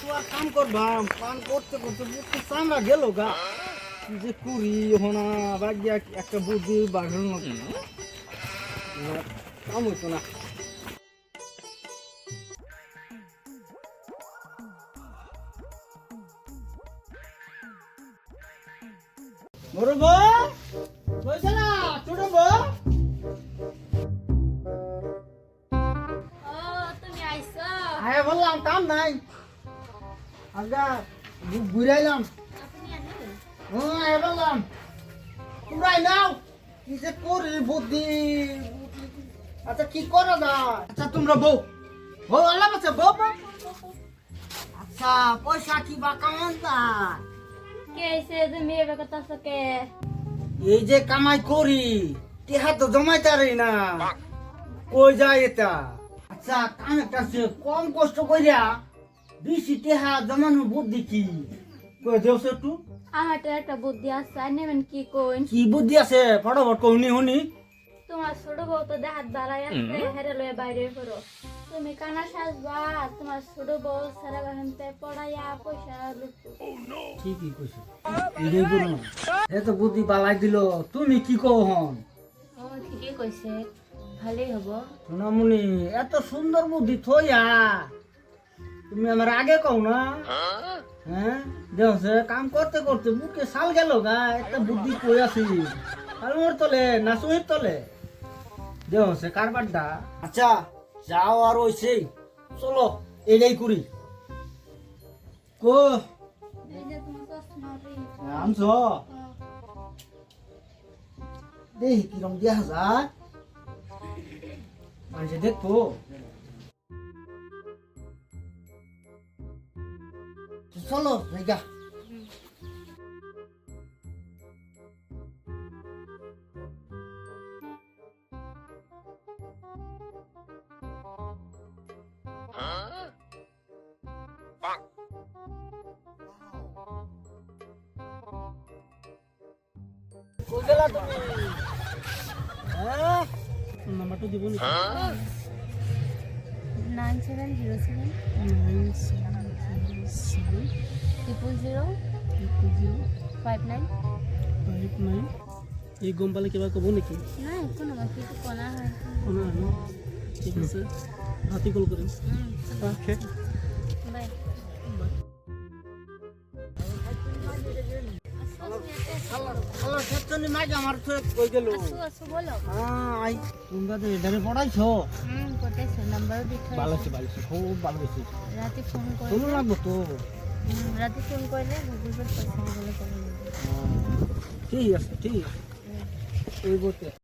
কাম করবাম কাম করতে করতে বুঝতে চামড়া গেল গা কি যে করি হোনা বাগিয়া একটা বুদ্ধি বাড়ানো কাম হইতো না বড় বউ কইছে না ছোট বউ তুমি আইছো আয় বললাম কাম নাই আজকা ঘুরাইলাম আপনি আনেন আয় বললাম তোমরাই নাও কি যে করি বুদ্ধি আচ্ছা কি করো না আচ্ছা তোমরা বউ বউ আল্লাহ বাচ্চা বউ আচ্ছা পয়সা কি বা কেমন তা কে এসে তুমি এবার কথা কে এই যে কামাই করি টেহা তো জমাইতে পারি না কই যায় এটা আচ্ছা কামের কাছে কম কষ্ট কইরা বেশি টেহা জমানো বুদ্ধি কি কই দেওছ একটু আমার তো একটা বুদ্ধি আছে আর নেবেন কি কইন কি বুদ্ধি আছে ফটাফট কহুনি হুনি তোমার ছোট বউ তো দেহাত বাড়াই আছে হেরে লয়ে বাইরে করো তুমি কানা সাজবা তোমার ছোট বউ সারা বাহানতে পড়াইয়া পয়সা লুটু ঠিকই কইছো এটাই করো না এ তো বুদ্ধি বালাই দিল তুমি কি কও হন ও ঠিকই কইছে ভালোই হবো সোনামণি এত সুন্দর বুদ্ধি থইয়া তুমি আমার আগে কও না হ্যাঁ দেখছে কাম করতে করতে বুকে সাল গেল গা একটা বুদ্ধি কই আছি কালমোর তলে না সুহির তলে দেখছে কারবারটা আচ্ছা যাও আর ওইছেই চলো এটাই করি কো এই যে তোমার চশমা আনছ দেখি কিরম দেখা যায় মানুষে দেখবো চলো জায়গা কই গেলা তুমি হ্যাঁ নাম্বারটা দিব নি 9707 000 59 এই গম পালে কিবা কব নেকি না কোনো বাকি তো কোনা হয় ঠিক আছে হাতি কল কৰিম ওকে বাই হ্যালো সত্যনি মাই আমার তো কই গেল আসো বলো আই তোমরা তো এধারে পড়াইছো কোথায় নাম্বার দিতে ভালো আছে খুব ভালো আছে রাতে ফোন করে তুমি লাগবো তো রাতে ফোন করলে গুগল পে পয়সা দিলে করে নেব ঠিক আছে এই বলতে